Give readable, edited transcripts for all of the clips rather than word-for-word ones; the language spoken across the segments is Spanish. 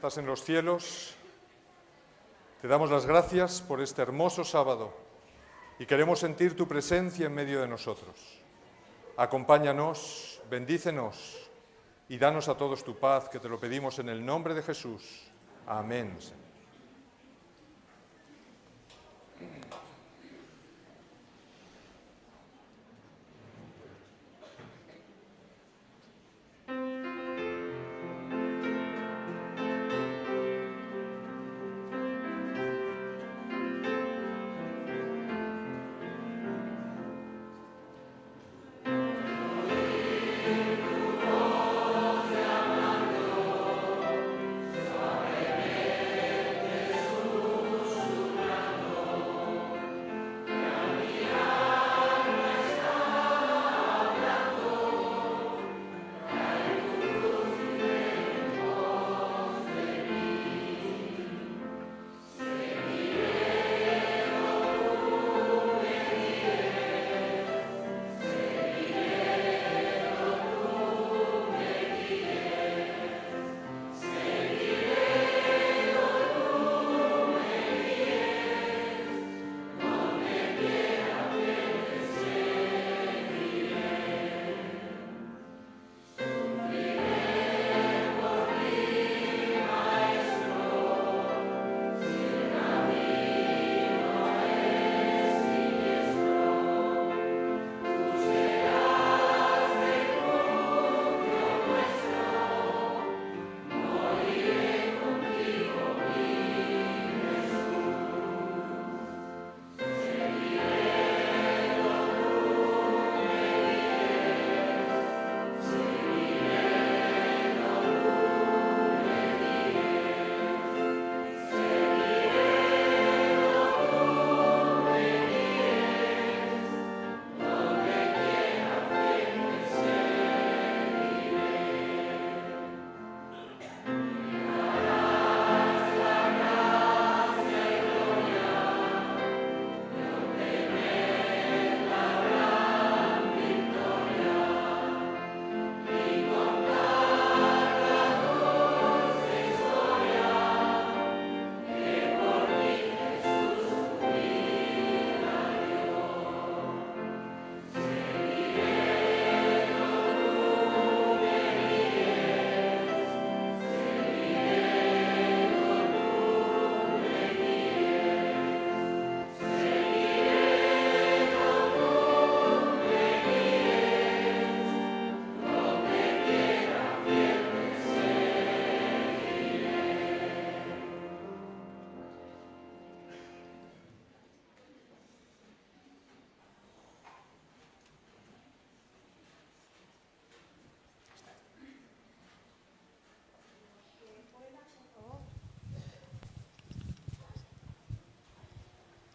estás en los cielos, te damos las gracias por este hermoso sábado y queremos sentir tu presencia en medio de nosotros. Acompáñanos, bendícenos y danos a todos tu paz, que te lo pedimos en el nombre de Jesús. Amén, Señor.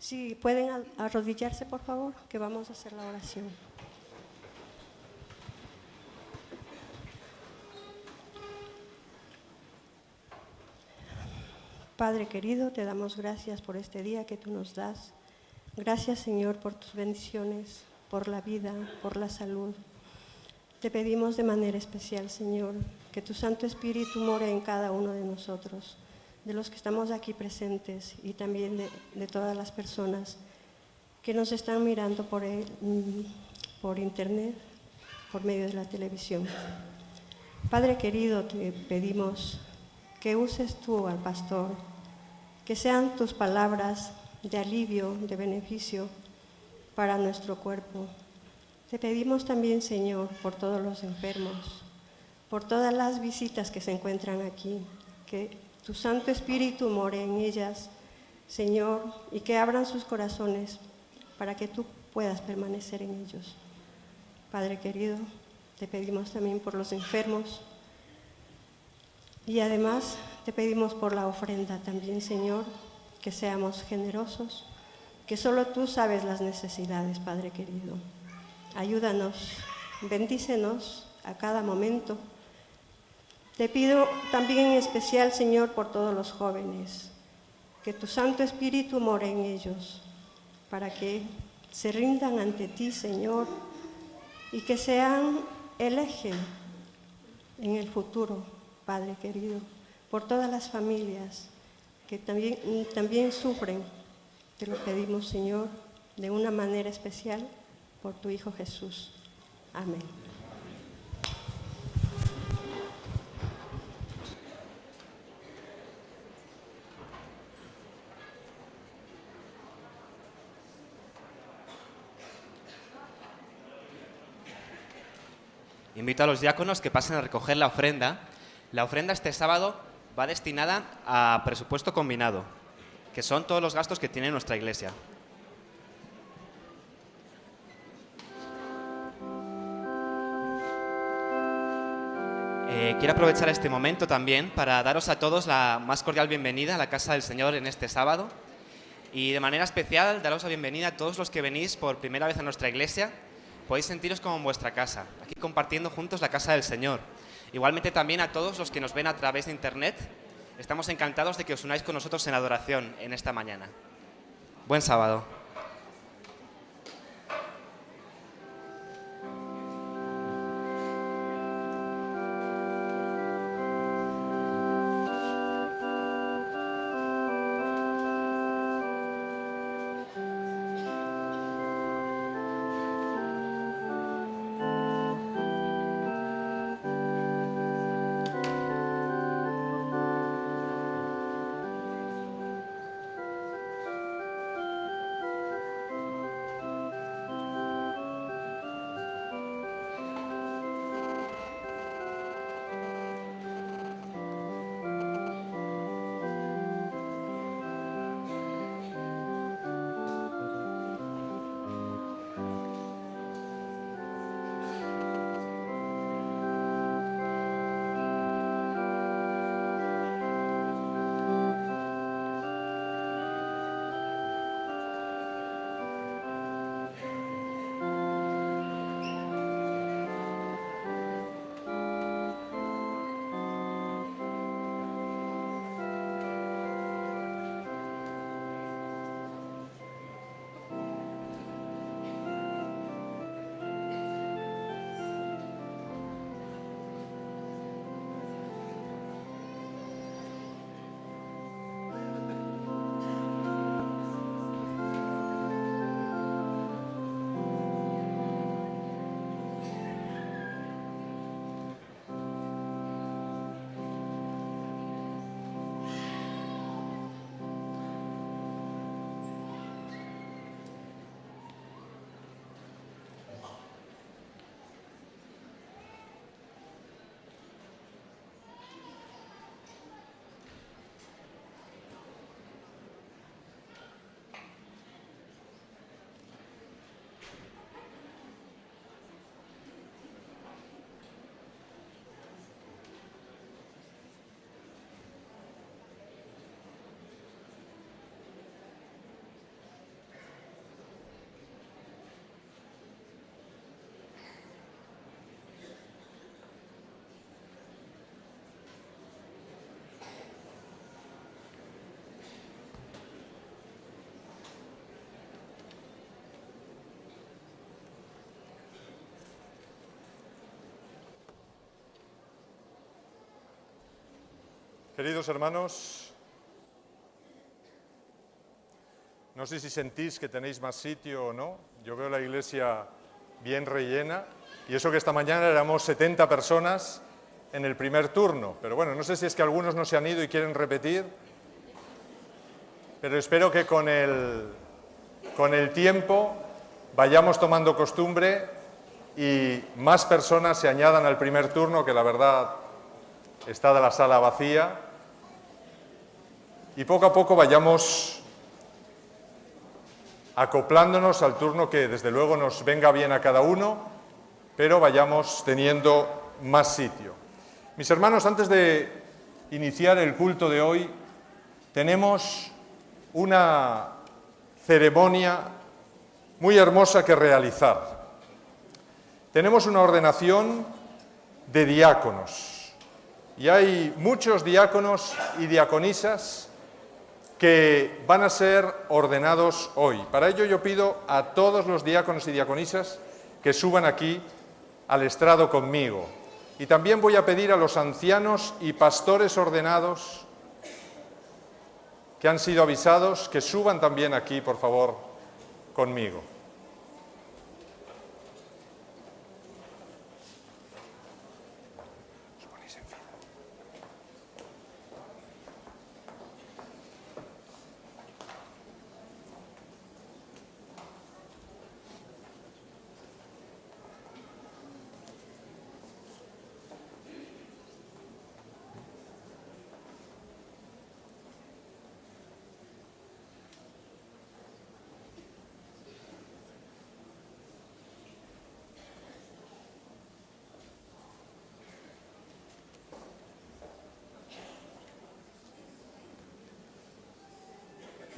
Sí, pueden arrodillarse, por favor, que vamos a hacer la oración. Padre querido, te damos gracias por este día que tú nos das. Gracias, Señor, por tus bendiciones, por la vida, por la salud. Te pedimos de manera especial, Señor, que tu Santo Espíritu more en cada uno de nosotros, de los que estamos aquí presentes y también de todas las personas que nos están mirando por internet, por medio de la televisión. Padre querido, te pedimos que uses tú al pastor, que sean tus palabras de alivio, de beneficio para nuestro cuerpo. Te pedimos también, Señor, por todos los enfermos, por todas las visitas que se encuentran aquí, que tu Santo Espíritu more en ellas, Señor, y que abran sus corazones para que tú puedas permanecer en ellos. Padre querido, te pedimos también por los enfermos y además te pedimos por la ofrenda también, Señor, que seamos generosos, que solo tú sabes las necesidades, Padre querido. Ayúdanos, bendícenos a cada momento. Te pido también en especial, Señor, por todos los jóvenes, que tu Santo Espíritu more en ellos, para que se rindan ante ti, Señor, y que sean el eje en el futuro, Padre querido, por todas las familias que también sufren. Te lo pedimos, Señor, de una manera especial por tu Hijo Jesús. Amén. Invito a los diáconos que pasen a recoger la ofrenda. La ofrenda este sábado va destinada a presupuesto combinado, que son todos los gastos que tiene nuestra iglesia. Quiero aprovechar este momento también para daros a todos la más cordial bienvenida a la Casa del Señor en este sábado. Y de manera especial, daros la bienvenida a todos los que venís por primera vez a nuestra iglesia. Podéis sentiros como en vuestra casa, aquí compartiendo juntos la Casa del Señor. Igualmente también a todos los que nos ven a través de Internet. Estamos encantados de que os unáis con nosotros en adoración en esta mañana. Buen sábado. Queridos hermanos, no sé si sentís que tenéis más sitio o no. Yo veo la iglesia bien rellena y eso que esta mañana éramos 70 personas en el primer turno. Pero bueno, no sé si es que algunos no se han ido y quieren repetir, pero espero que con el tiempo vayamos tomando costumbre y más personas se añadan al primer turno, que la verdad está de la sala vacía. Y poco a poco vayamos acoplándonos al turno que desde luego nos venga bien a cada uno, pero vayamos teniendo más sitio. Mis hermanos, antes de iniciar el culto de hoy, tenemos una ceremonia muy hermosa que realizar. Tenemos una ordenación de diáconos y hay muchos diáconos y diaconisas que van a ser ordenados hoy. Para ello yo pido a todos los diáconos y diaconisas que suban aquí al estrado conmigo. Y también voy a pedir a los ancianos y pastores ordenados que han sido avisados que suban también aquí, por favor, conmigo.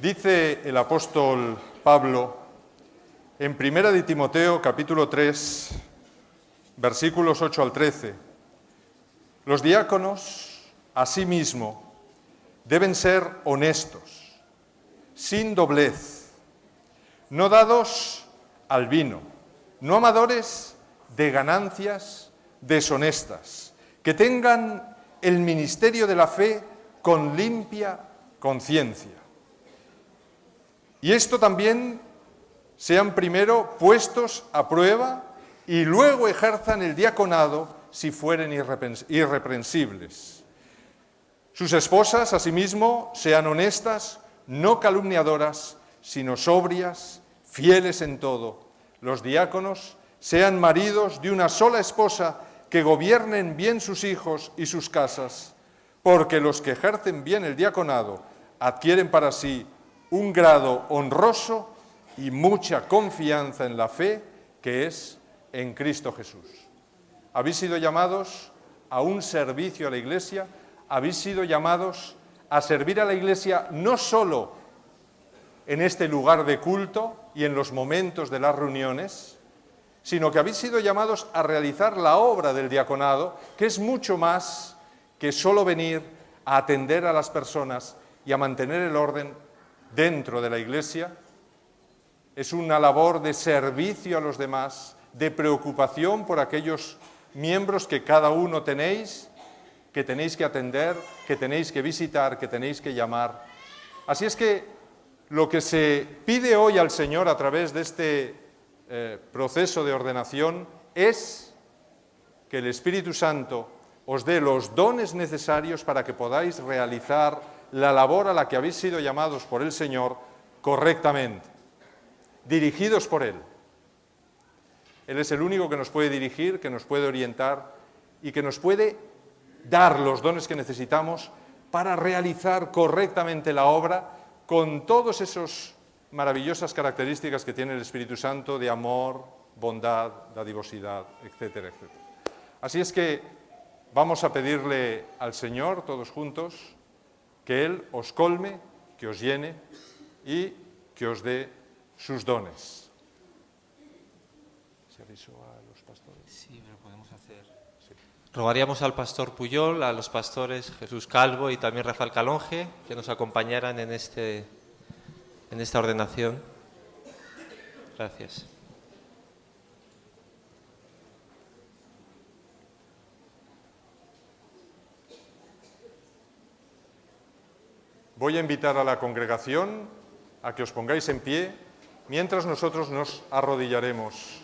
Dice el apóstol Pablo en 1 de Timoteo, capítulo 3, versículos 8 al 13, los diáconos, asimismo, deben ser honestos, sin doblez, no dados al vino, no amadores de ganancias deshonestas, que tengan el ministerio de la fe con limpia conciencia. Y esto también sean primero puestos a prueba y luego ejerzan el diaconado si fueren irreprensibles. Sus esposas, asimismo, sean honestas, no calumniadoras, sino sobrias, fieles en todo. Los diáconos sean maridos de una sola esposa que gobiernen bien sus hijos y sus casas, porque los que ejercen bien el diaconado adquieren para sí un grado honroso y mucha confianza en la fe que es en Cristo Jesús. Habéis sido llamados a un servicio a la Iglesia, habéis sido llamados a servir a la Iglesia no solo en este lugar de culto y en los momentos de las reuniones, sino que habéis sido llamados a realizar la obra del diaconado, que es mucho más que solo venir a atender a las personas y a mantener el orden dentro de la Iglesia. Es una labor de servicio a los demás, de preocupación por aquellos miembros que cada uno tenéis, que tenéis que atender, que tenéis que visitar, que tenéis que llamar. Así es que lo que se pide hoy al Señor a través de este proceso de ordenación es que el Espíritu Santo os dé los dones necesarios para que podáis realizar la labor a la que habéis sido llamados por el Señor correctamente, dirigidos por Él. Él es el único que nos puede dirigir, que nos puede orientar y que nos puede dar los dones que necesitamos para realizar correctamente la obra con todas esas maravillosas características que tiene el Espíritu Santo de amor, bondad, dadivosidad, etcétera, etcétera. Así es que vamos a pedirle al Señor, todos juntos, que Él os colme, que os llene y que os dé sus dones. ¿Se avisó a los pastores? Sí, lo podemos hacer. Sí. Rogaríamos al pastor Puyol, a los pastores Jesús Calvo y también Rafael Calonge, que nos acompañaran en esta ordenación. Gracias. Voy a invitar a la congregación a que os pongáis en pie mientras nosotros nos arrodillaremos.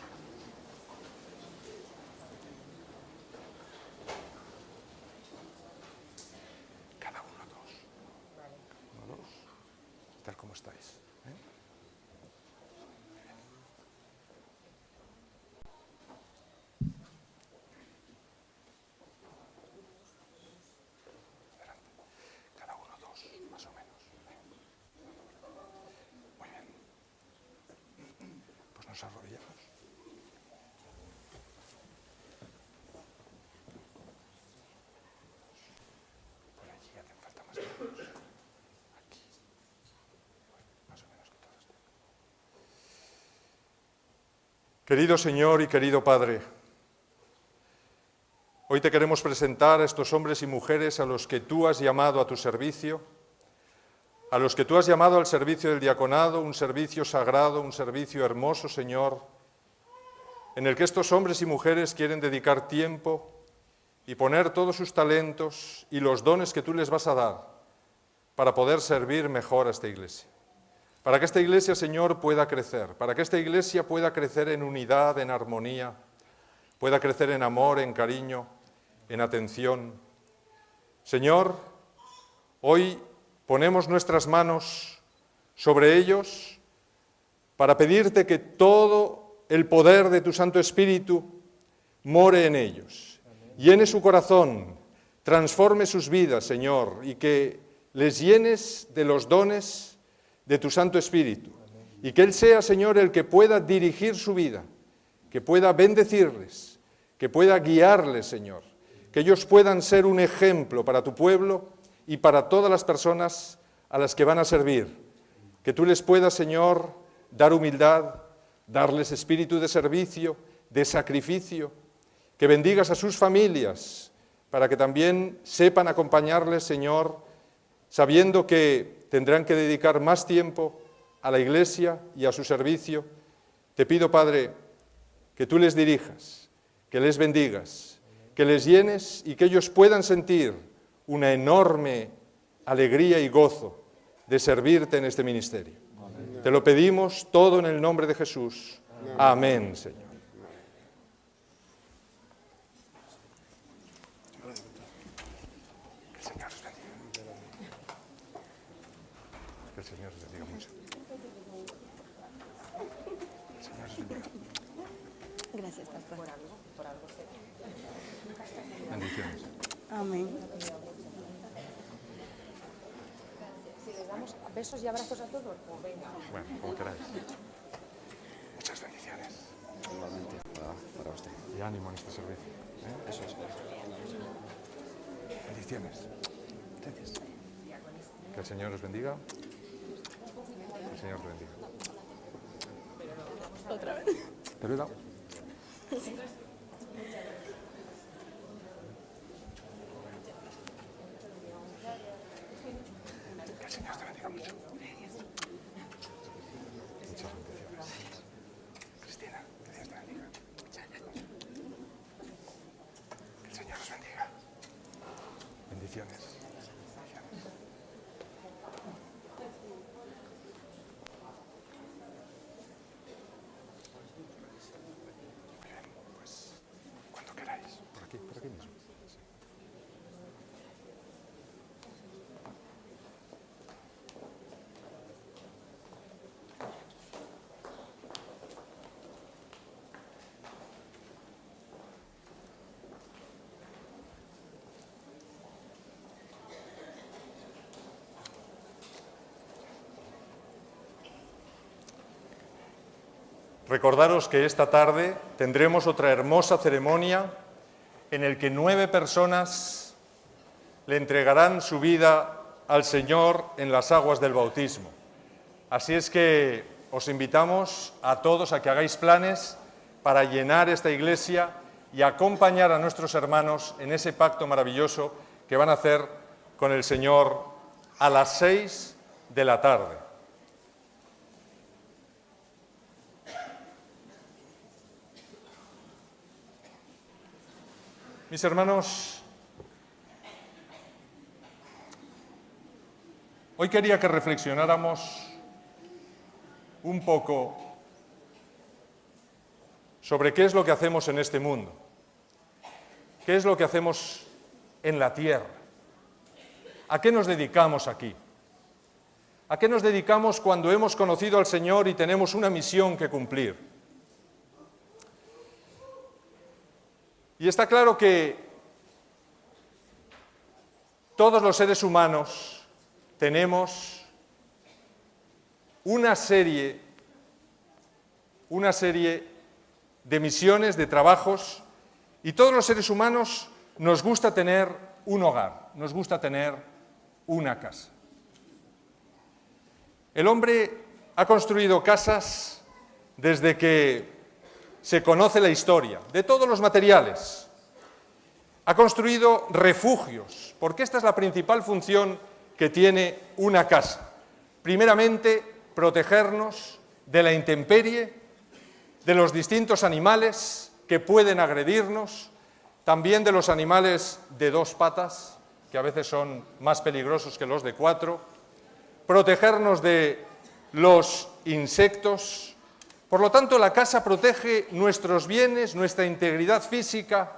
Cada uno dos. Uno, dos. Tal como estáis. Nos arrodillamos. Por allí hacen falta más manos. Aquí. Más o menos que todas. Querido Señor y querido Padre, hoy te queremos presentar a estos hombres y mujeres a los que tú has llamado a tu servicio, a los que tú has llamado al servicio del diaconado, un servicio sagrado, un servicio hermoso, Señor, en el que estos hombres y mujeres quieren dedicar tiempo y poner todos sus talentos y los dones que tú les vas a dar para poder servir mejor a esta iglesia. Para que esta iglesia, Señor, pueda crecer, para que esta iglesia pueda crecer en unidad, en armonía, pueda crecer en amor, en cariño, en atención. Señor, hoy ponemos nuestras manos sobre ellos para pedirte que todo el poder de tu Santo Espíritu more en ellos, llene su corazón, transforme sus vidas, Señor, y que les llenes de los dones de tu Santo Espíritu, y que Él sea, Señor, el que pueda dirigir su vida, que pueda bendecirles, que pueda guiarles, Señor, que ellos puedan ser un ejemplo para tu pueblo y para todas las personas a las que van a servir, que tú les puedas, Señor, dar humildad, darles espíritu de servicio, de sacrificio, que bendigas a sus familias, para que también sepan acompañarles, Señor, sabiendo que tendrán que dedicar más tiempo a la Iglesia y a su servicio. Te pido, Padre, que tú les dirijas, que les bendigas, que les llenes y que ellos puedan sentir una enorme alegría y gozo de servirte en este ministerio. Amén. Te lo pedimos todo en el nombre de Jesús. Amén, Señor. Que el Señor os bendiga mucho. El Señor os bendiga. Gracias, pastor. Bendiciones. Amén. Si les damos besos y abrazos a todos, pues venga. Bueno, como queráis. Muchas bendiciones. Igualmente, para usted. Y ánimo en este servicio. Eso es. Bendiciones. Gracias. Que el Señor os bendiga. Que el Señor os bendiga. Otra vez. ¿Te lo he dado? Que el Señor te bendiga mucho. Muchas bendiciones. Cristina, que Dios te bendiga. Que el Señor os bendiga. Bendiciones. Cuando queráis. Por aquí mismo. Sí. Recordaros que esta tarde tendremos otra hermosa ceremonia en la que 9 personas le entregarán su vida al Señor en las aguas del bautismo. Así es que os invitamos a todos a que hagáis planes para llenar esta iglesia y acompañar a nuestros hermanos en ese pacto maravilloso que van a hacer con el Señor a las 6 de la tarde. Mis hermanos, hoy quería que reflexionáramos un poco sobre qué es lo que hacemos en este mundo, qué es lo que hacemos en la tierra, a qué nos dedicamos aquí, a qué nos dedicamos cuando hemos conocido al Señor y tenemos una misión que cumplir. Y está claro que todos los seres humanos tenemos una serie de misiones, de trabajos, y todos los seres humanos nos gusta tener un hogar, nos gusta tener una casa. El hombre ha construido casas desde que se conoce la historia, de todos los materiales. Ha construido refugios, porque esta es la principal función que tiene una casa. Primeramente, protegernos de la intemperie, de los distintos animales que pueden agredirnos, también de los animales de 2 patas, que a veces son más peligrosos que los de 4, protegernos de los insectos. Por lo tanto, la casa protege nuestros bienes, nuestra integridad física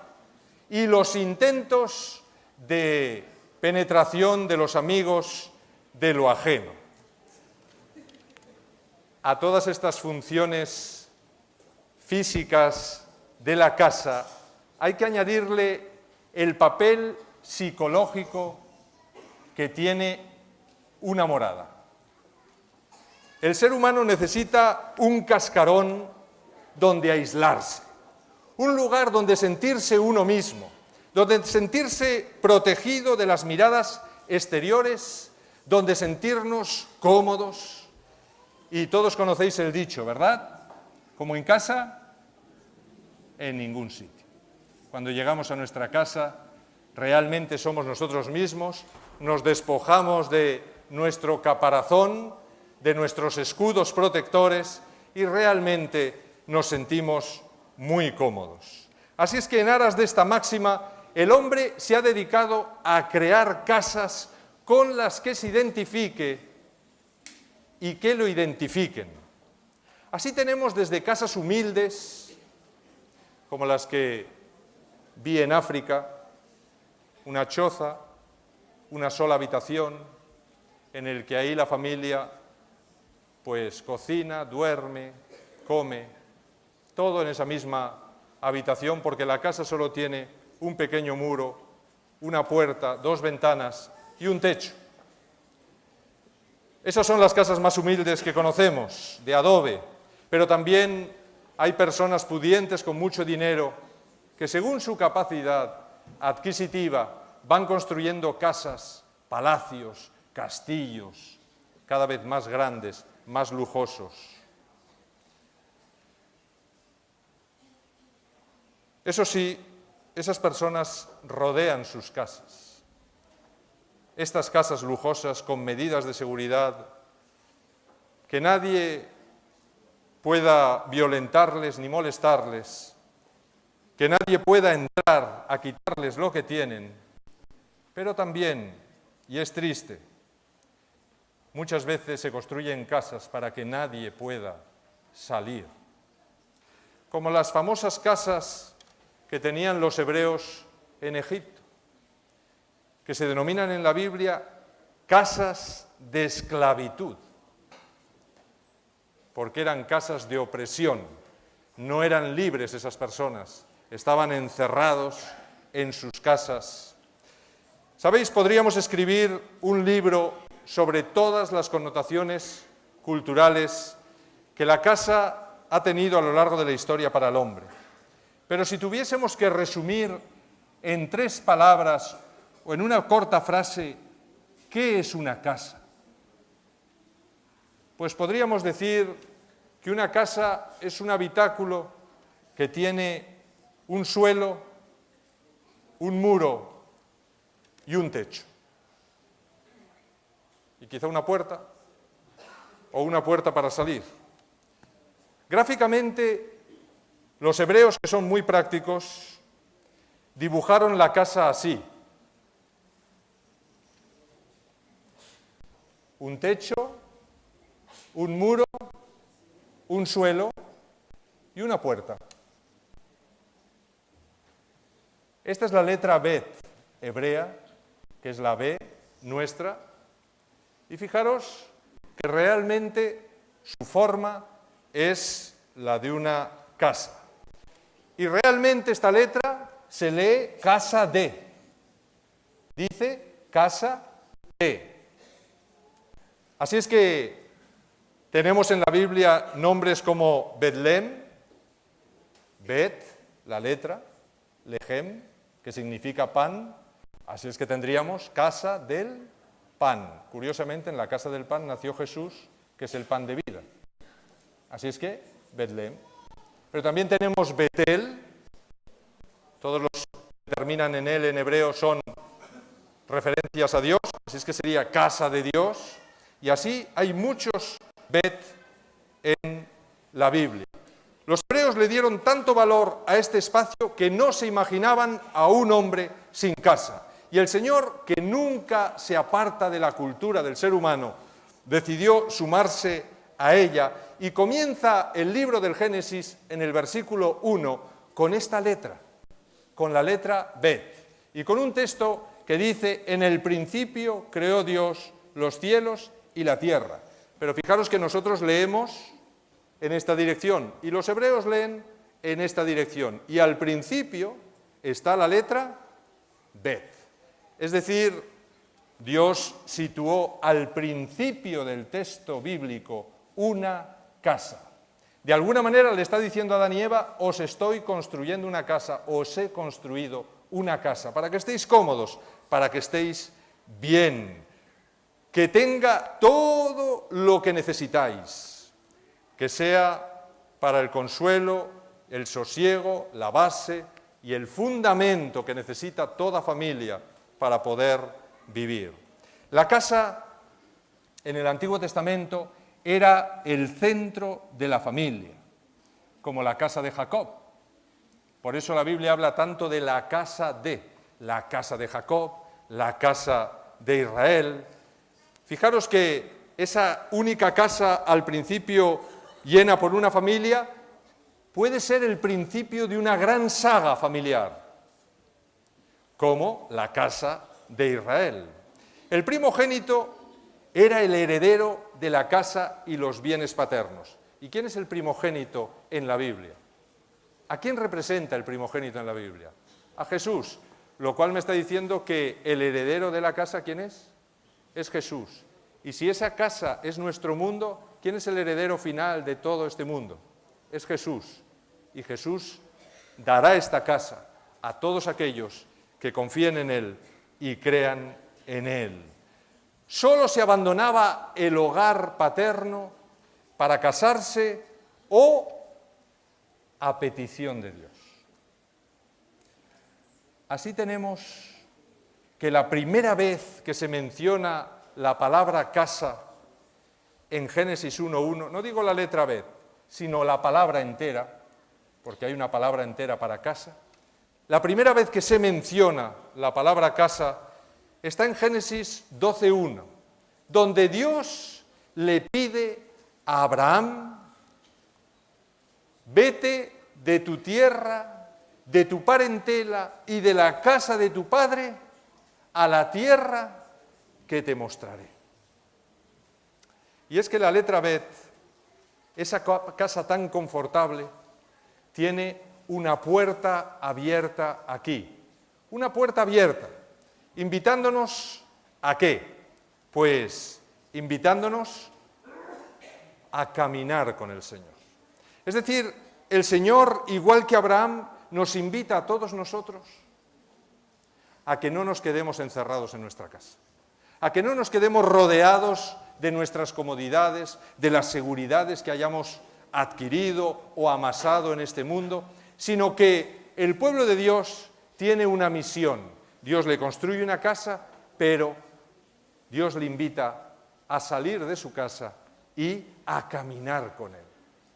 y los intentos de penetración de los amigos de lo ajeno. A todas estas funciones físicas de la casa hay que añadirle el papel psicológico que tiene una morada. El ser humano necesita un cascarón donde aislarse, un lugar donde sentirse uno mismo, donde sentirse protegido de las miradas exteriores, donde sentirnos cómodos. Y todos conocéis el dicho, ¿verdad? Como en casa, en ningún sitio. Cuando llegamos a nuestra casa, realmente somos nosotros mismos, nos despojamos de nuestro caparazón, de nuestros escudos protectores y realmente nos sentimos muy cómodos. Así es que en aras de esta máxima, el hombre se ha dedicado a crear casas con las que se identifique y que lo identifiquen. Así tenemos desde casas humildes, como las que vi en África, una choza, una sola habitación, en el que ahí la familia pues cocina, duerme, come, todo en esa misma habitación, porque la casa solo tiene un pequeño muro, una puerta, 2 ventanas y un techo. Esas son las casas más humildes que conocemos, de adobe, pero también hay personas pudientes con mucho dinero que según su capacidad adquisitiva van construyendo casas, palacios, castillos, cada vez más grandes, más lujosos. Eso sí, esas personas rodean sus casas. Estas casas lujosas con medidas de seguridad, que nadie pueda violentarles ni molestarles, que nadie pueda entrar a quitarles lo que tienen, pero también, y es triste, muchas veces se construyen casas para que nadie pueda salir, como las famosas casas que tenían los hebreos en Egipto, que se denominan en la Biblia casas de esclavitud, porque eran casas de opresión, no eran libres esas personas, estaban encerrados en sus casas. ¿Sabéis? Podríamos escribir un libro sobre todas las connotaciones culturales que la casa ha tenido a lo largo de la historia para el hombre. Pero si tuviésemos que resumir en 3 palabras o en una corta frase, ¿qué es una casa? Pues podríamos decir que una casa es un habitáculo que tiene un suelo, un muro y un techo. Y quizá una puerta o una puerta para salir. Gráficamente, los hebreos, que son muy prácticos, dibujaron la casa así. Un techo, un muro, un suelo y una puerta. Esta es la letra Bet hebrea, que es la B nuestra, y fijaros que realmente su forma es la de una casa. Y realmente esta letra se lee casa de. Dice casa de. Así es que tenemos en la Biblia nombres como Betlem, Bet, la letra, Lehem, que significa pan. Así es que tendríamos casa del pan. Curiosamente, en la casa del pan nació Jesús, que es el pan de vida. Así es que Betlem. Pero también tenemos Betel. Todos los que terminan en él en hebreo son referencias a Dios. Así es que sería casa de Dios. Y así hay muchos Bet en la Biblia. Los hebreos le dieron tanto valor a este espacio que no se imaginaban a un hombre sin casa. Y el Señor, que nunca se aparta de la cultura del ser humano, decidió sumarse a ella y comienza el libro del Génesis en el versículo 1 con esta letra, con la letra Bet, y con un texto que dice: en el principio creó Dios los cielos y la tierra. Pero fijaros que nosotros leemos en esta dirección y los hebreos leen en esta dirección, y al principio está la letra Bet. Es decir, Dios situó al principio del texto bíblico una casa. De alguna manera le está diciendo a Adán y Eva: os estoy construyendo una casa, os he construido una casa, para que estéis cómodos, para que estéis bien, que tenga todo lo que necesitáis, que sea para el consuelo, el sosiego, la base y el fundamento que necesita toda familia para poder vivir. La casa en el Antiguo Testamento era el centro de la familia, como la casa de Jacob. Por eso la Biblia habla tanto de la casa de Jacob, la casa de Israel. Fijaros que esa única casa al principio llena por una familia puede ser el principio de una gran saga familiar, como la casa de Israel. El primogénito era el heredero de la casa y los bienes paternos. ¿Y quién es el primogénito en la Biblia? ¿A quién representa el primogénito en la Biblia? A Jesús, lo cual me está diciendo que el heredero de la casa, ¿quién es? Es Jesús. Y si esa casa es nuestro mundo, ¿quién es el heredero final de todo este mundo? Es Jesús. Y Jesús dará esta casa a todos aquellos que confíen en Él y crean en Él. Solo se abandonaba el hogar paterno para casarse o a petición de Dios. Así tenemos que la primera vez que se menciona la palabra casa en Génesis 1:1, no digo la letra Bet, sino la palabra entera, porque hay una palabra entera para casa. La primera vez que se menciona la palabra casa está en Génesis 12:1, donde Dios le pide a Abraham: vete de tu tierra, de tu parentela y de la casa de tu padre a la tierra que te mostraré. Y es que la letra Bet, esa casa tan confortable, tiene una puerta abierta aquí, una puerta abierta, invitándonos ¿a qué? Pues invitándonos a caminar con el Señor. Es decir, el Señor, igual que Abraham, nos invita a todos nosotros a que no nos quedemos encerrados en nuestra casa, a que no nos quedemos rodeados de nuestras comodidades, de las seguridades que hayamos adquirido o amasado en este mundo, sino que el pueblo de Dios tiene una misión. Dios le construye una casa, pero Dios le invita a salir de su casa y a caminar con él.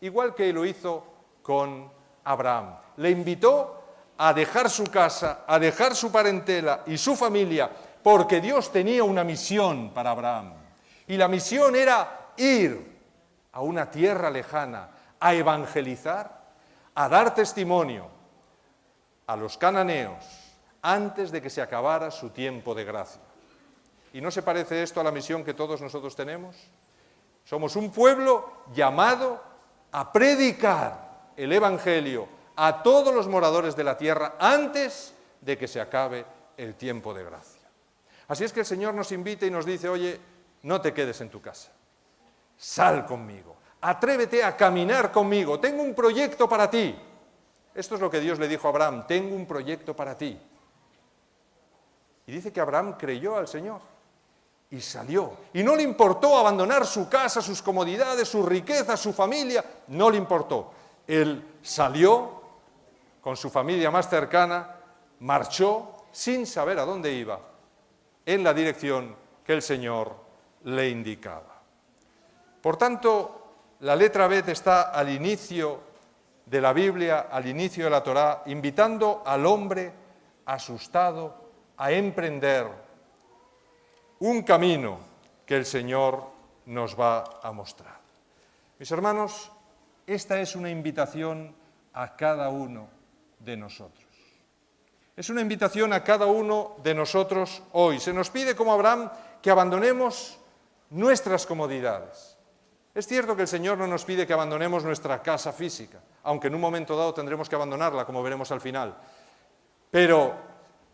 Igual que lo hizo con Abraham. Le invitó a dejar su casa, a dejar su parentela y su familia, porque Dios tenía una misión para Abraham. Y la misión era ir a una tierra lejana, a evangelizar, a dar testimonio a los cananeos antes de que se acabara su tiempo de gracia. ¿Y no se parece esto a la misión que todos nosotros tenemos? Somos un pueblo llamado a predicar el Evangelio a todos los moradores de la tierra antes de que se acabe el tiempo de gracia. Así es que el Señor nos invita y nos dice: oye, no te quedes en tu casa, sal conmigo, atrévete a caminar conmigo, tengo un proyecto para ti. Esto es lo que Dios le dijo a Abraham: tengo un proyecto para ti. Y dice que Abraham creyó al Señor y salió. Y no le importó abandonar su casa, sus comodidades, sus riquezas, su familia, no le importó. Él salió con su familia más cercana, marchó sin saber a dónde iba, en la dirección que el Señor le indicaba. Por tanto, la letra Bet está al inicio de la Biblia al inicio de la Torá, invitando al hombre asustado a emprender un camino que el Señor nos va a mostrar. Mis hermanos, esta es una invitación a cada uno de nosotros. Es una invitación a cada uno de nosotros hoy. Se nos pide, como Abraham, que abandonemos nuestras comodidades. Es cierto que el Señor no nos pide que abandonemos nuestra casa física, aunque en un momento dado tendremos que abandonarla, como veremos al final. Pero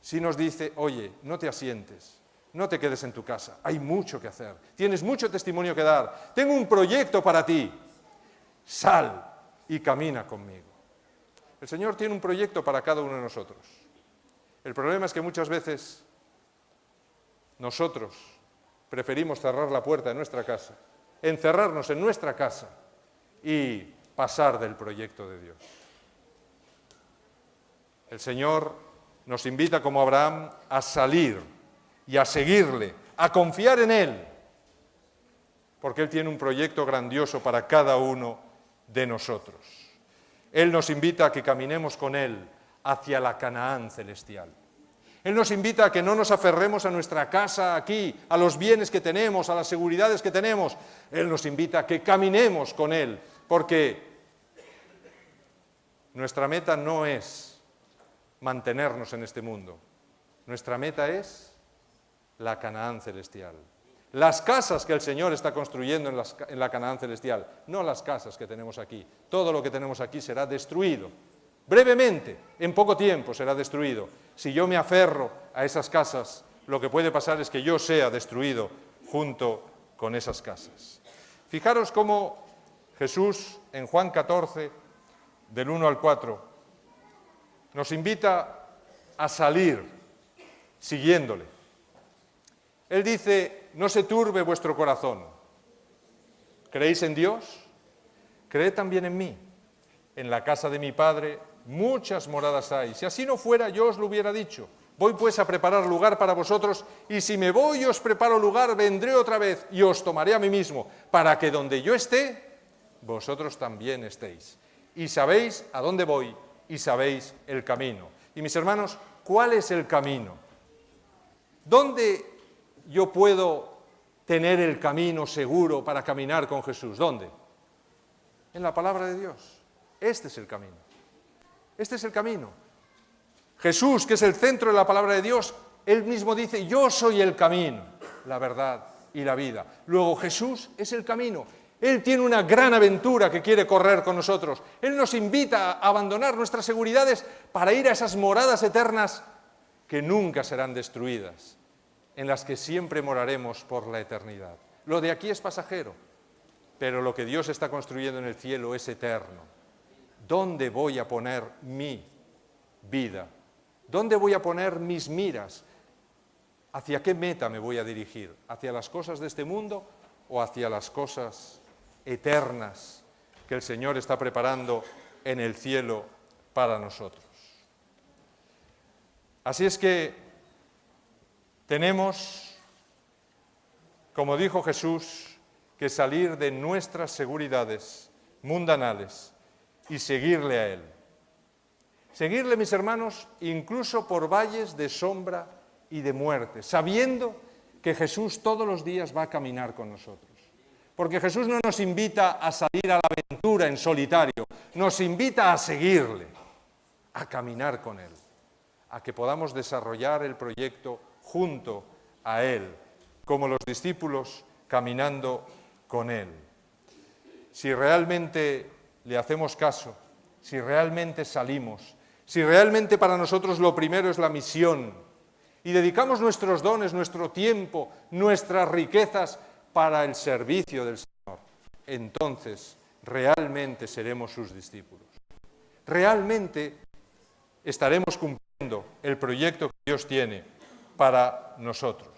sí nos dice, oye, no te asientes, no te quedes en tu casa, hay mucho que hacer, tienes mucho testimonio que dar, tengo un proyecto para ti, sal y camina conmigo. El Señor tiene un proyecto para cada uno de nosotros. El problema es que muchas veces nosotros preferimos cerrar la puerta de nuestra casa, encerrarnos en nuestra casa y pasar del proyecto de Dios. El Señor nos invita, como Abraham, a salir y a seguirle, a confiar en Él, porque Él tiene un proyecto grandioso para cada uno de nosotros. Él nos invita a que caminemos con Él hacia la Canaán celestial. Él nos invita a que no nos aferremos a nuestra casa aquí, a los bienes que tenemos, a las seguridades que tenemos. Él nos invita a que caminemos con Él, porque nuestra meta no es mantenernos en este mundo. Nuestra meta es la Canaán celestial. Las casas que el Señor está construyendo en la Canaán celestial, no las casas que tenemos aquí. Todo lo que tenemos aquí será destruido. Brevemente, en poco tiempo será destruido. Si yo me aferro a esas casas, lo que puede pasar es que yo sea destruido junto con esas casas. Fijaros cómo Jesús, en Juan 14, del 1 al 4, nos invita a salir siguiéndole. Él dice, no se turbe vuestro corazón. ¿Creéis en Dios? Creed también en mí. En la casa de mi Padre muchas moradas hay. Si así no fuera, yo os lo hubiera dicho. Voy pues a preparar lugar para vosotros, y si me voy y os preparo lugar, vendré otra vez y os tomaré a mí mismo, para que donde yo esté, vosotros también estéis. Y sabéis a dónde voy, y sabéis el camino. Y mis hermanos, ¿cuál es el camino? ¿Dónde yo puedo tener el camino seguro para caminar con Jesús? ¿Dónde? En la palabra de Dios. Este es el camino. Este es el camino. Jesús, que es el centro de la palabra de Dios, Él mismo dice, yo soy el camino, la verdad y la vida. Luego Jesús es el camino. Él tiene una gran aventura que quiere correr con nosotros. Él nos invita a abandonar nuestras seguridades para ir a esas moradas eternas que nunca serán destruidas, en las que siempre moraremos por la eternidad. Lo de aquí es pasajero, pero lo que Dios está construyendo en el cielo es eterno. ¿Dónde voy a poner mi vida? ¿Dónde voy a poner mis miras? ¿Hacia qué meta me voy a dirigir? ¿Hacia las cosas de este mundo o hacia las cosas eternas que el Señor está preparando en el cielo para nosotros? Así es que tenemos, como dijo Jesús, que salir de nuestras seguridades mundanales y seguirle a Él. Seguirle, mis hermanos, incluso por valles de sombra y de muerte, sabiendo que Jesús todos los días va a caminar con nosotros. Porque Jesús no nos invita a salir a la aventura en solitario, nos invita a seguirle, a caminar con Él, a que podamos desarrollar el proyecto junto a Él, como los discípulos caminando con Él. Si realmente le hacemos caso, si realmente salimos, si realmente para nosotros lo primero es la misión y dedicamos nuestros dones, nuestro tiempo, nuestras riquezas para el servicio del Señor, entonces realmente seremos sus discípulos. Realmente estaremos cumpliendo el proyecto que Dios tiene para nosotros.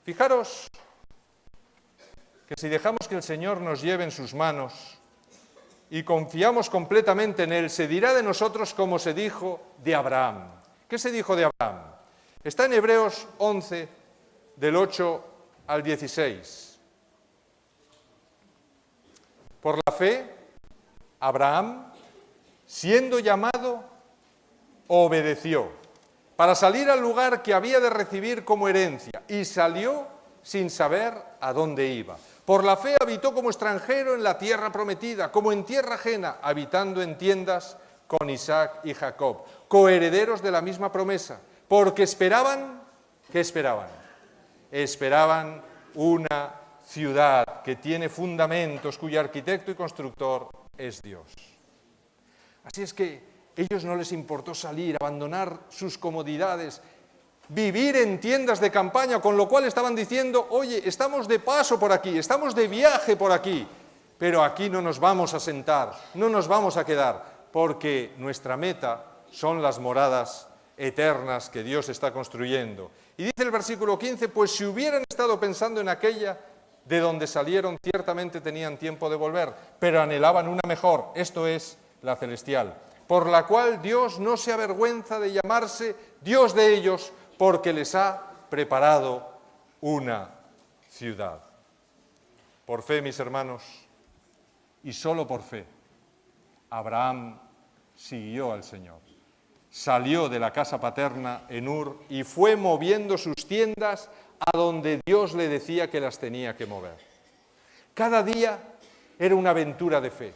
Fijaros que si dejamos que el Señor nos lleve en sus manos y confiamos completamente en Él, se dirá de nosotros como se dijo de Abraham. ¿Qué se dijo de Abraham? Está en Hebreos 11, del 8 al 16. Por la fe, Abraham, siendo llamado, obedeció, para salir al lugar que había de recibir como herencia, y salió sin saber a dónde iba. Por la fe habitó como extranjero en la tierra prometida, como en tierra ajena, habitando en tiendas con Isaac y Jacob, coherederos de la misma promesa, porque esperaban, ¿qué esperaban? Esperaban una ciudad que tiene fundamentos, cuyo arquitecto y constructor es Dios. Así es que a ellos no les importó salir, abandonar sus comodidades, vivir en tiendas de campaña, con lo cual estaban diciendo, oye, estamos de paso por aquí, estamos de viaje por aquí, pero aquí no nos vamos a sentar, no nos vamos a quedar, porque nuestra meta son las moradas eternas que Dios está construyendo. Y dice el versículo 15, pues si hubieran estado pensando en aquella de donde salieron, ciertamente tenían tiempo de volver, pero anhelaban una mejor, esto es, la celestial, por la cual Dios no se avergüenza de llamarse Dios de ellos, porque les ha preparado una ciudad. Por fe, mis hermanos, y solo por fe, Abraham siguió al Señor. Salió de la casa paterna en Ur y fue moviendo sus tiendas a donde Dios le decía que las tenía que mover. Cada día era una aventura de fe.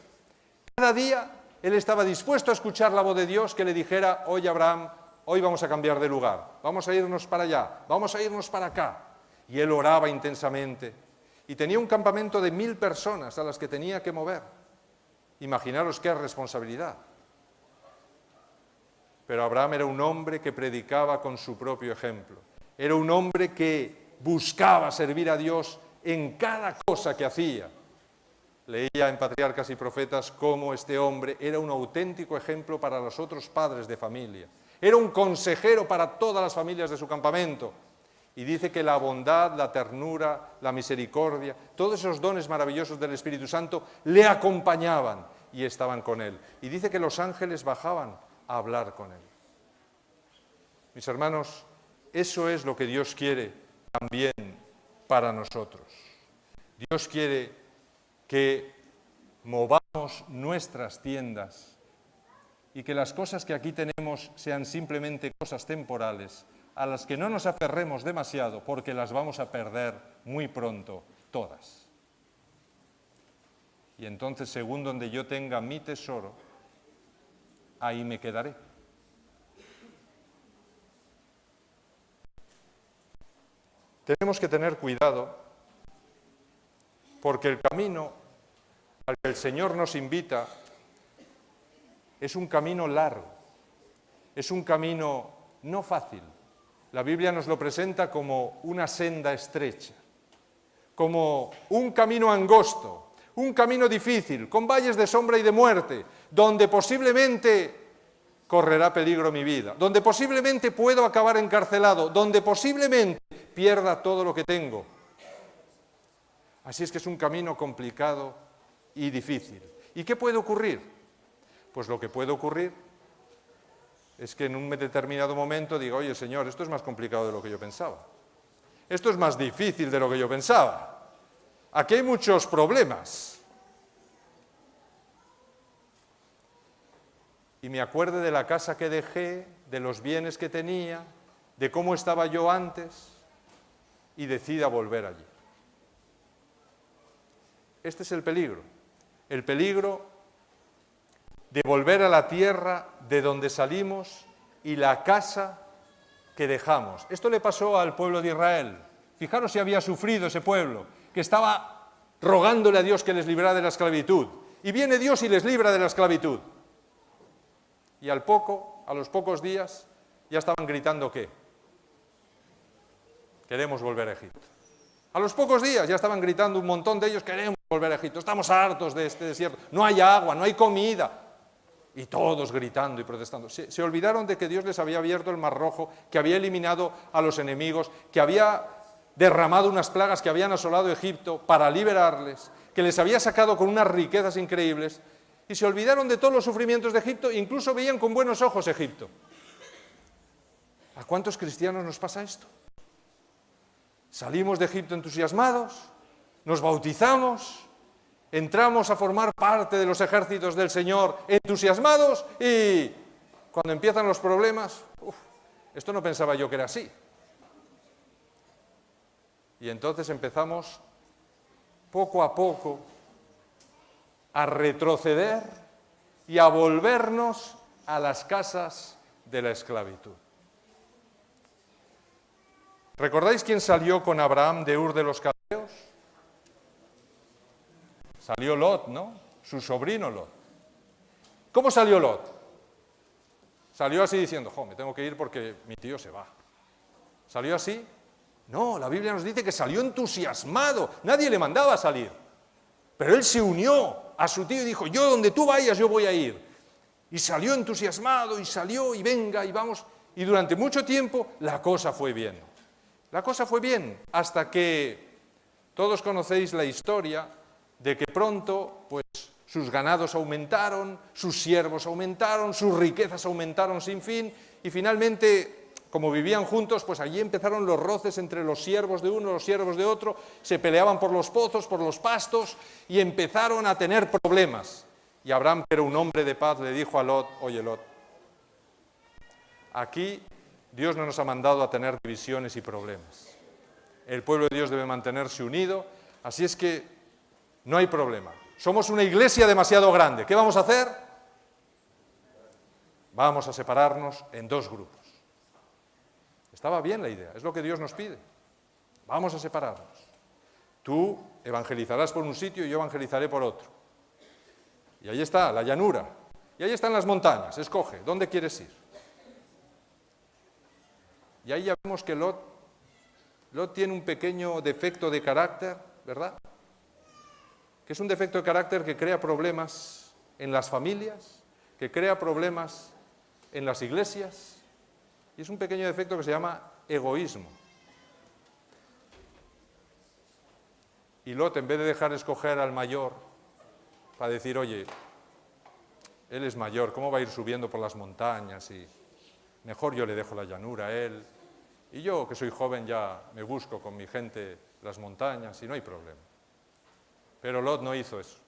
Cada día él estaba dispuesto a escuchar la voz de Dios que le dijera, oye Abraham, hoy vamos a cambiar de lugar, vamos a irnos para allá, vamos a irnos para acá. Y él oraba intensamente y tenía un campamento de 1000 personas a las que tenía que mover. Imaginaros qué responsabilidad. Pero Abraham era un hombre que predicaba con su propio ejemplo. Era un hombre que buscaba servir a Dios en cada cosa que hacía. Leía en Patriarcas y Profetas cómo este hombre era un auténtico ejemplo para los otros padres de familia. Era un consejero para todas las familias de su campamento. Y dice que la bondad, la ternura, la misericordia, todos esos dones maravillosos del Espíritu Santo le acompañaban y estaban con él. Y dice que los ángeles bajaban a hablar con él. Mis hermanos, eso es lo que Dios quiere también para nosotros. Dios quiere que movamos nuestras tiendas y que las cosas que aquí tenemos sean simplemente cosas temporales, a las que no nos aferremos demasiado porque las vamos a perder muy pronto todas. Y entonces, según donde yo tenga mi tesoro, ahí me quedaré. Tenemos que tener cuidado porque el camino al que el Señor nos invita es un camino largo, es un camino no fácil. La Biblia nos lo presenta como una senda estrecha, como un camino angosto, un camino difícil, con valles de sombra y de muerte, donde posiblemente correrá peligro mi vida, donde posiblemente puedo acabar encarcelado, donde posiblemente pierda todo lo que tengo. Así es que es un camino complicado y difícil. ¿Y qué puede ocurrir? Pues lo que puede ocurrir es que en un determinado momento diga, oye, Señor, esto es más complicado de lo que yo pensaba. Esto es más difícil de lo que yo pensaba. Aquí hay muchos problemas. Y me acuerde de la casa que dejé, de los bienes que tenía, de cómo estaba yo antes, y decida volver allí. Este es el peligro de volver a la tierra de donde salimos y la casa que dejamos. Esto le pasó al pueblo de Israel. Fijaros si había sufrido ese pueblo, que estaba rogándole a Dios que les librara de la esclavitud. Y viene Dios y les libra de la esclavitud. Y a los pocos días, ya estaban gritando ¿qué? Queremos volver a Egipto. A los pocos días ya estaban gritando un montón de ellos, queremos volver a Egipto, estamos hartos de este desierto, no hay agua, no hay comida. Y todos gritando y protestando. Se olvidaron de que Dios les había abierto el Mar Rojo, que había eliminado a los enemigos, que había derramado unas plagas que habían asolado Egipto para liberarles, que les había sacado con unas riquezas increíbles, y se olvidaron de todos los sufrimientos de Egipto, e incluso veían con buenos ojos Egipto. ¿A cuántos cristianos nos pasa esto? Salimos de Egipto entusiasmados, nos bautizamos, entramos a formar parte de los ejércitos del Señor entusiasmados y cuando empiezan los problemas, esto no pensaba yo que era así. Y entonces empezamos poco a poco a retroceder y a volvernos a las casas de la esclavitud. ¿Recordáis quién salió con Abraham de Ur de los Caldeos? Salió Lot, ¿no? Su sobrino Lot. ¿Cómo salió Lot? Salió así diciendo, me tengo que ir porque mi tío se va. ¿Salió así? No, la Biblia nos dice que salió entusiasmado. Nadie le mandaba a salir. Pero él se unió a su tío y dijo, yo donde tú vayas yo voy a ir. Y salió entusiasmado y salió y venga y vamos. Y durante mucho tiempo la cosa fue bien. La cosa fue bien hasta que todos conocéis la historia de que pronto pues sus ganados aumentaron, sus siervos aumentaron, sus riquezas aumentaron sin fin y finalmente, como vivían juntos, pues allí empezaron los roces entre los siervos de uno y los siervos de otro, se peleaban por los pozos, por los pastos y empezaron a tener problemas. Y Abraham, que era un hombre de paz, le dijo a Lot, oye Lot, aquí Dios no nos ha mandado a tener divisiones y problemas. El pueblo de Dios debe mantenerse unido, así es que no hay problema. Somos una iglesia demasiado grande. ¿Qué vamos a hacer? Vamos a separarnos en 2 grupos. Estaba bien la idea, es lo que Dios nos pide. Vamos a separarnos. Tú evangelizarás por un sitio y yo evangelizaré por otro. Y ahí está, la llanura. Y ahí están las montañas. Escoge, ¿dónde quieres ir? Y ahí ya vemos que Lot tiene un pequeño defecto de carácter, ¿verdad? Que es un defecto de carácter que crea problemas en las familias, que crea problemas en las iglesias, y es un pequeño defecto que se llama egoísmo. Y Lot, en vez de dejar escoger al mayor, para decir, oye, él es mayor, ¿cómo va a ir subiendo por las montañas? Y mejor yo le dejo la llanura a él, y yo, que soy joven, ya me busco con mi gente las montañas y no hay problema. Pero Lot no hizo eso.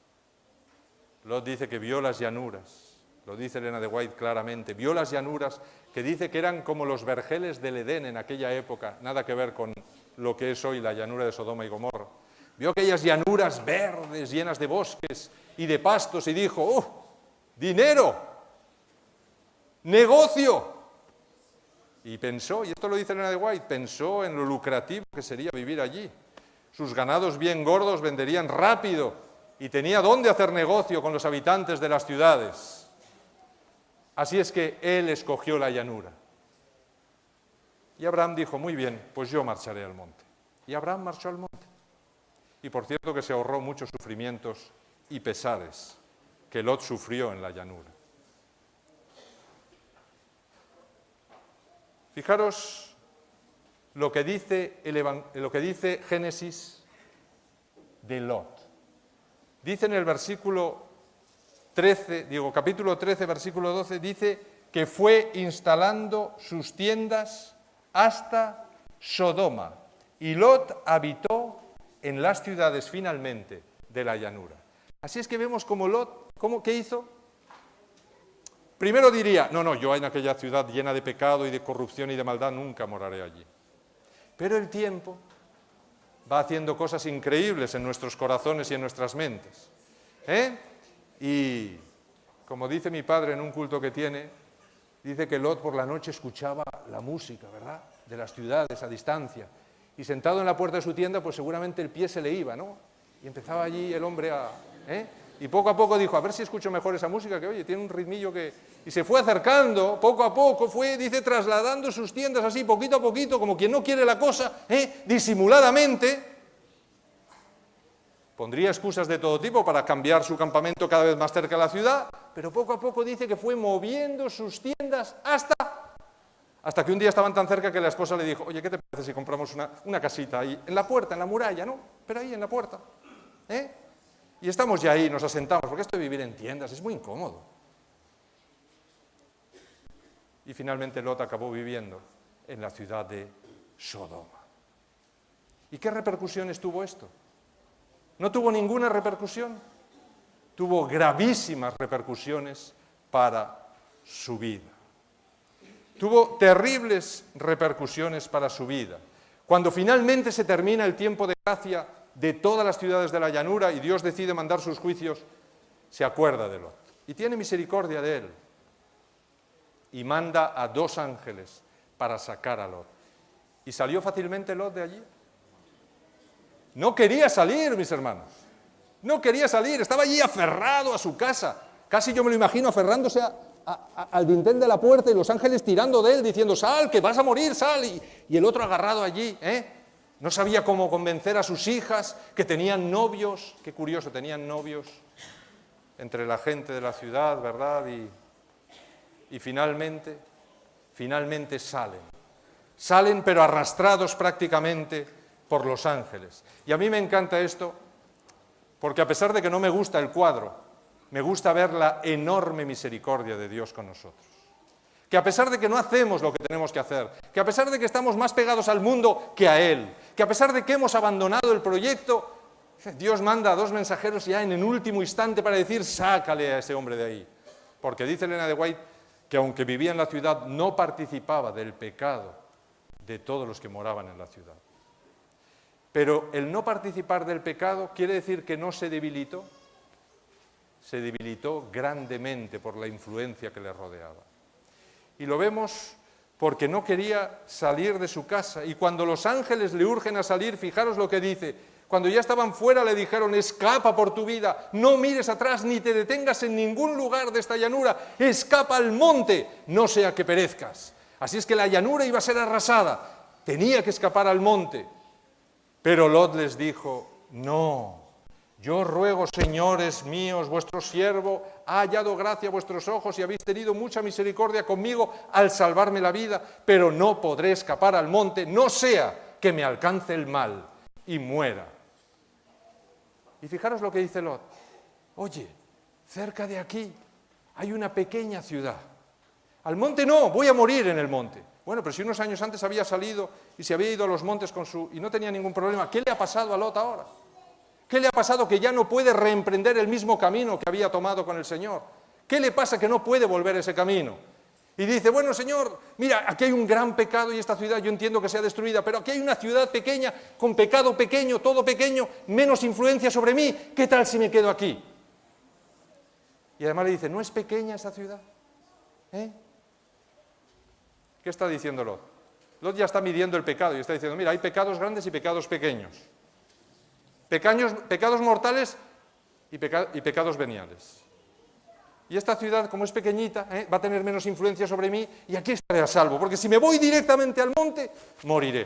Lot dice que vio las llanuras, lo dice Elena de White claramente, vio las llanuras que dice que eran como los vergeles del Edén en aquella época, nada que ver con lo que es hoy la llanura de Sodoma y Gomorra. Vio aquellas llanuras verdes, llenas de bosques y de pastos y dijo, ¡oh, dinero! ¡Negocio! Y pensó, y esto lo dice Elena de White, pensó en lo lucrativo que sería vivir allí. Sus ganados bien gordos venderían rápido y tenía dónde hacer negocio con los habitantes de las ciudades. Así es que él escogió la llanura. Y Abraham dijo, muy bien, pues yo marcharé al monte. Y Abraham marchó al monte. Y por cierto que se ahorró muchos sufrimientos y pesares que Lot sufrió en la llanura. Fijaros lo que dice Génesis de Lot. Dice en el capítulo 13, versículo 12, dice que fue instalando sus tiendas hasta Sodoma. Y Lot habitó en las ciudades finalmente de la llanura. Así es que vemos como Lot, ¿qué hizo? Primero diría, no, yo en aquella ciudad llena de pecado y de corrupción y de maldad nunca moraré allí. Pero el tiempo va haciendo cosas increíbles en nuestros corazones y en nuestras mentes. Y como dice mi padre en un culto que tiene, dice que Lot por la noche escuchaba la música, ¿verdad?, de las ciudades a distancia. Y sentado en la puerta de su tienda, pues seguramente el pie se le iba, ¿no? Y empezaba allí el hombre Y poco a poco dijo, a ver si escucho mejor esa música, que oye, tiene un ritmillo que... Y se fue acercando, poco a poco, dice, trasladando sus tiendas así, poquito a poquito, como quien no quiere la cosa, disimuladamente. Pondría excusas de todo tipo para cambiar su campamento cada vez más cerca de la ciudad, pero poco a poco dice que fue moviendo sus tiendas hasta que un día estaban tan cerca que la esposa le dijo, oye, ¿qué te parece si compramos una casita ahí, en la puerta, en la muralla, ¿no? Pero ahí, en la puerta, Y estamos ya ahí, nos asentamos, porque esto de vivir en tiendas es muy incómodo. Y finalmente Lot acabó viviendo en la ciudad de Sodoma. ¿Y qué repercusiones tuvo esto? ¿No tuvo ninguna repercusión? tuvo gravísimas repercusiones para su vida. Tuvo terribles repercusiones para su vida. Cuando finalmente se termina el tiempo de gracia de todas las ciudades de la llanura y Dios decide mandar sus juicios, se acuerda de Lot y tiene misericordia de él y manda a 2 ángeles para sacar a Lot. ¿Y salió fácilmente Lot de allí? No quería salir, mis hermanos. No quería salir, estaba allí aferrado a su casa. Casi yo me lo imagino aferrándose al dintel de la puerta y los ángeles tirando de él, diciendo, sal, que vas a morir, sal. Y el otro agarrado allí, No sabía cómo convencer a sus hijas, que tenían novios. Qué curioso, tenían novios entre la gente de la ciudad, ¿verdad? Y finalmente salen. Salen, pero arrastrados prácticamente por los ángeles. Y a mí me encanta esto, porque a pesar de que no me gusta el cuadro, me gusta ver la enorme misericordia de Dios con nosotros. Que a pesar de que no hacemos lo que tenemos que hacer, que a pesar de que estamos más pegados al mundo que a Él, que a pesar de que hemos abandonado el proyecto, Dios manda a 2 mensajeros ya en el último instante para decir, sácale a ese hombre de ahí. Porque dice Elena de White que aunque vivía en la ciudad, no participaba del pecado de todos los que moraban en la ciudad. Pero el no participar del pecado quiere decir que no se debilitó. Se debilitó grandemente por la influencia que le rodeaba. Y lo vemos porque no quería salir de su casa. Y cuando los ángeles le urgen a salir, fijaros lo que dice. Cuando ya estaban fuera le dijeron, escapa por tu vida, no mires atrás ni te detengas en ningún lugar de esta llanura, escapa al monte, no sea que perezcas. Así es que la llanura iba a ser arrasada, tenía que escapar al monte. Pero Lot les dijo, no, yo ruego, señores míos, vuestro siervo ha hallado gracia a vuestros ojos y habéis tenido mucha misericordia conmigo al salvarme la vida, pero no podré escapar al monte, no sea que me alcance el mal y muera. Y fijaros lo que dice Lot, oye, cerca de aquí hay una pequeña ciudad. Al monte no, voy a morir en el monte. Bueno, pero si unos años antes había salido y se había ido a los montes y no tenía ningún problema, ¿qué le ha pasado a Lot ahora? ¿Qué le ha pasado que ya no puede reemprender el mismo camino que había tomado con el Señor? ¿Qué le pasa que no puede volver ese camino? Y dice, bueno, Señor, mira, aquí hay un gran pecado y esta ciudad yo entiendo que sea destruida, pero aquí hay una ciudad pequeña, con pecado pequeño, todo pequeño, menos influencia sobre mí, ¿qué tal si me quedo aquí? Y además le dice, ¿no es pequeña esa ciudad? ¿Qué está diciendo Lot? Lot ya está midiendo el pecado y está diciendo, mira, hay pecados grandes y pecados pequeños. Pecados mortales y pecados veniales. Y esta ciudad, como es pequeñita, va a tener menos influencia sobre mí y aquí estaré a salvo, porque si me voy directamente al monte, moriré.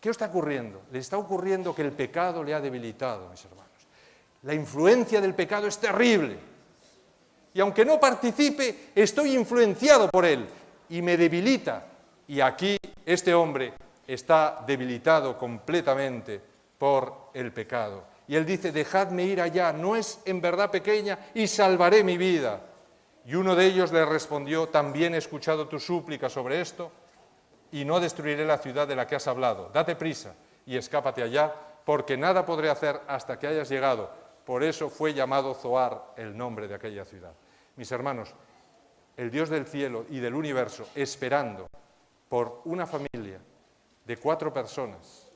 ¿Qué os está ocurriendo? Le está ocurriendo que el pecado le ha debilitado, mis hermanos. La influencia del pecado es terrible. Y aunque no participe, estoy influenciado por él y me debilita. Y aquí este hombre está debilitado completamente por el pecado. Y él dice, dejadme ir allá, no es en verdad pequeña y salvaré mi vida. Y uno de ellos le respondió, también he escuchado tu súplica sobre esto y no destruiré la ciudad de la que has hablado. Date prisa y escápate allá, porque nada podré hacer hasta que hayas llegado. Por eso fue llamado Zoar el nombre de aquella ciudad. Mis hermanos, el Dios del cielo y del universo, esperando por una familia de 4 personas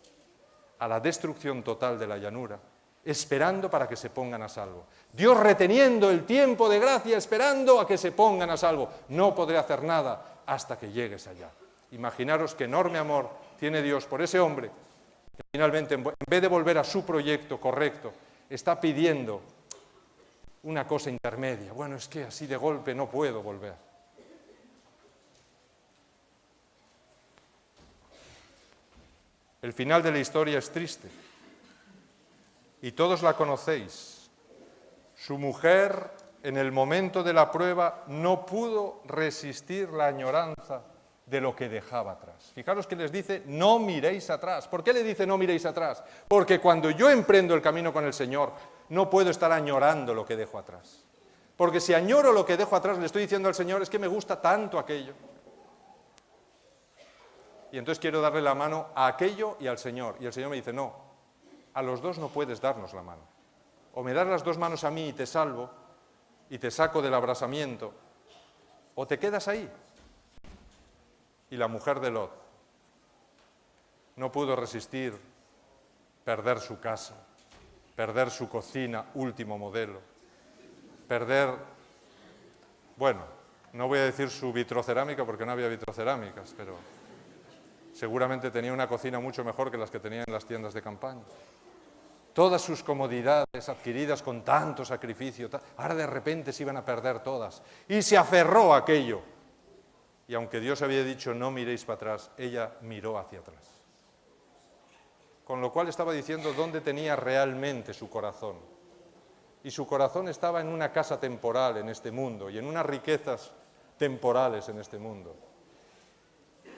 a la destrucción total de la llanura, esperando para que se pongan a salvo. Dios reteniendo el tiempo de gracia, esperando a que se pongan a salvo. No podré hacer nada hasta que llegues allá. Imaginaros qué enorme amor tiene Dios por ese hombre, que finalmente, en vez de volver a su proyecto correcto, está pidiendo una cosa intermedia. Bueno, es que así de golpe no puedo volver. El final de la historia es triste. Y todos la conocéis. Su mujer, en el momento de la prueba, no pudo resistir la añoranza de lo que dejaba atrás. Fijaros que les dice, no miréis atrás. ¿Por qué le dice no miréis atrás? Porque cuando yo emprendo el camino con el Señor, no puedo estar añorando lo que dejo atrás. Porque si añoro lo que dejo atrás, le estoy diciendo al Señor, es que me gusta tanto aquello. Y entonces quiero darle la mano a aquello y al Señor. Y el Señor me dice, no, a los dos no puedes darnos la mano. o me das las dos manos a mí y te salvo, y te saco del abrasamiento, o te quedas ahí. Y la mujer de Lot no pudo resistir perder su casa, perder su cocina último modelo, perder, bueno, no voy a decir su vitrocerámica porque no había vitrocerámicas, pero seguramente tenía una cocina mucho mejor que las que tenía en las tiendas de campaña. Todas sus comodidades adquiridas con tanto sacrificio, ahora de repente se iban a perder todas. Y se aferró a aquello. Y aunque Dios había dicho no miréis para atrás, ella miró hacia atrás. Con lo cual estaba diciendo dónde tenía realmente su corazón. Y su corazón estaba en una casa temporal en este mundo y en unas riquezas temporales en este mundo.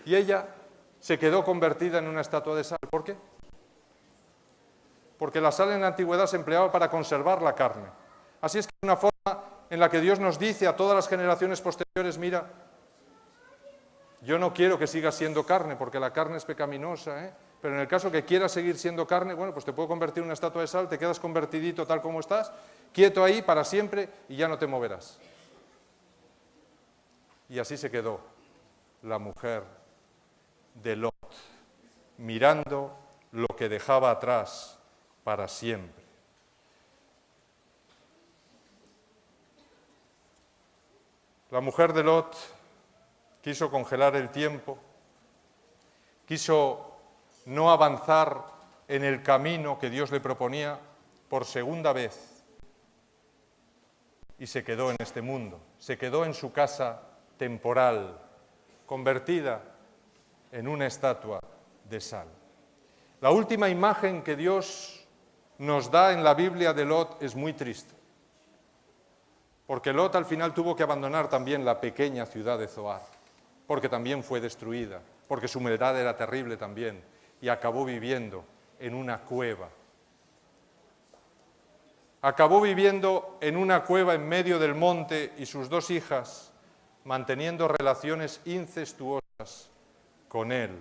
Y ella se quedó convertida en una estatua de sal. ¿Por qué? Porque la sal en la antigüedad se empleaba para conservar la carne. Así es que es una forma en la que Dios nos dice a todas las generaciones posteriores, mira, yo no quiero que sigas siendo carne, porque la carne es pecaminosa, pero en el caso que quieras seguir siendo carne, bueno, pues te puedo convertir en una estatua de sal, te quedas convertidito tal como estás, quieto ahí para siempre y ya no te moverás. Y así se quedó la mujer de Lot, mirando lo que dejaba atrás para siempre. La mujer de Lot quiso congelar el tiempo, quiso no avanzar en el camino que Dios le proponía por segunda vez y se quedó en este mundo, se quedó en su casa temporal, convertida en una estatua de sal. La última imagen que Dios nos da en la Biblia de Lot es muy triste, porque Lot al final tuvo que abandonar también la pequeña ciudad de Zoar, porque también fue destruida, porque su maldad era terrible también, y acabó viviendo en una cueva. Acabó viviendo en una cueva en medio del monte y sus dos hijas manteniendo relaciones incestuosas con él.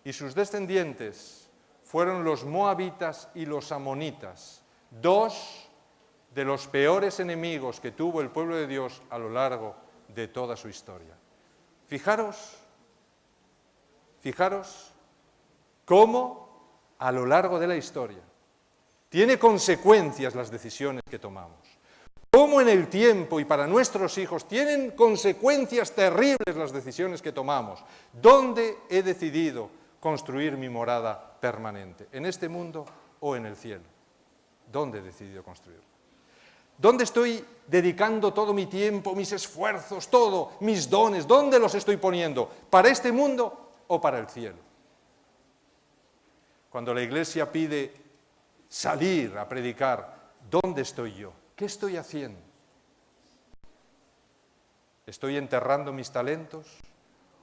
Y sus descendientes fueron los moabitas y los amonitas, dos de los peores enemigos que tuvo el pueblo de Dios a lo largo de toda su historia. Fijaros cómo a lo largo de la historia tiene consecuencias las decisiones que tomamos. Cómo en el tiempo y para nuestros hijos tienen consecuencias terribles las decisiones que tomamos. ¿Dónde he decidido construir mi morada permanente? ¿En este mundo o en el cielo? ¿Dónde he decidido construirlo? ¿Dónde estoy dedicando todo mi tiempo, mis esfuerzos, todo, mis dones? ¿Dónde los estoy poniendo? ¿Para este mundo o para el cielo? Cuando la Iglesia pide salir a predicar, ¿dónde estoy yo? ¿Qué estoy haciendo? ¿Estoy enterrando mis talentos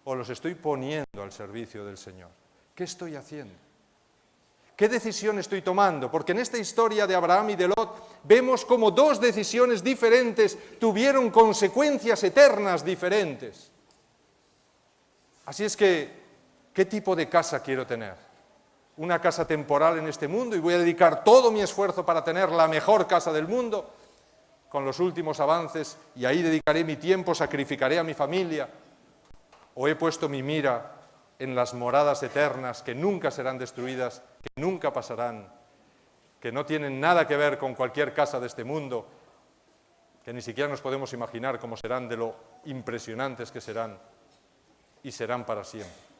o los estoy poniendo al servicio del Señor? ¿Qué estoy haciendo? ¿Qué decisión estoy tomando? Porque en esta historia de Abraham y de Lot vemos cómo dos decisiones diferentes tuvieron consecuencias eternas diferentes. Así es que, ¿qué tipo de casa quiero tener? Una casa temporal en este mundo y voy a dedicar todo mi esfuerzo para tener la mejor casa del mundo, con los últimos avances, y ahí dedicaré mi tiempo, sacrificaré a mi familia, o he puesto mi mira en las moradas eternas que nunca serán destruidas, que nunca pasarán, que no tienen nada que ver con cualquier casa de este mundo, que ni siquiera nos podemos imaginar cómo serán, de lo impresionantes que serán, y serán para siempre.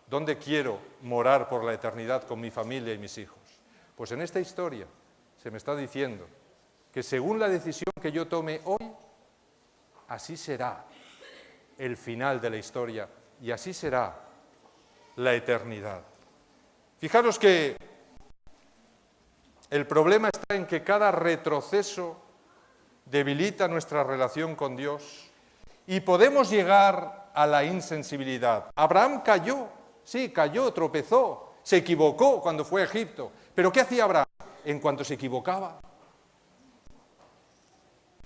¿Dónde quiero morar por la eternidad con mi familia y mis hijos? Pues en esta historia se me está diciendo que según la decisión que yo tome hoy, así será el final de la historia y así será la eternidad. Fijaros que el problema está en que cada retroceso debilita nuestra relación con Dios y podemos llegar a la insensibilidad. Abraham cayó, sí, cayó, tropezó, se equivocó cuando fue a Egipto. ¿Pero qué hacía Abraham? En cuanto se equivocaba,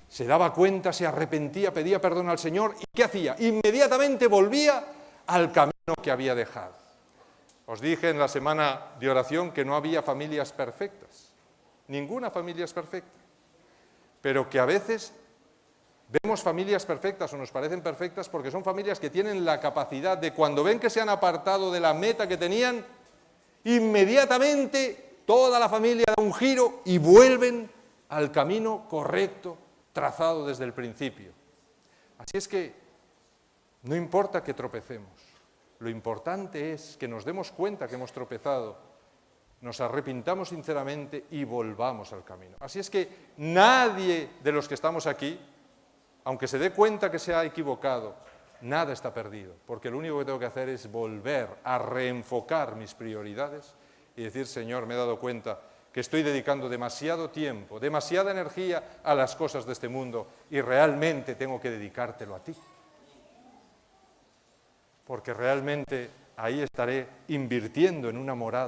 se daba cuenta, se arrepentía, pedía perdón al Señor. ¿Y qué hacía? Inmediatamente volvía al camino que había dejado. Os dije en la semana de oración que no había familias perfectas. Ninguna familia es perfecta. Pero que a veces vemos familias perfectas o nos parecen perfectas porque son familias que tienen la capacidad de, cuando ven que se han apartado de la meta que tenían, inmediatamente toda la familia da un giro y vuelven al camino correcto trazado desde el principio. Así es que no importa que tropecemos, lo importante es que nos demos cuenta que hemos tropezado, nos arrepintamos sinceramente y volvamos al camino. Así es que nadie de los que estamos aquí, aunque se dé cuenta que se ha equivocado, nada está perdido, porque lo único que tengo que hacer es volver a reenfocar mis prioridades y decir, Señor, me he dado cuenta que estoy dedicando demasiado tiempo, demasiada energía a las cosas de este mundo y realmente tengo que dedicártelo a ti. Porque realmente ahí estaré invirtiendo en una morada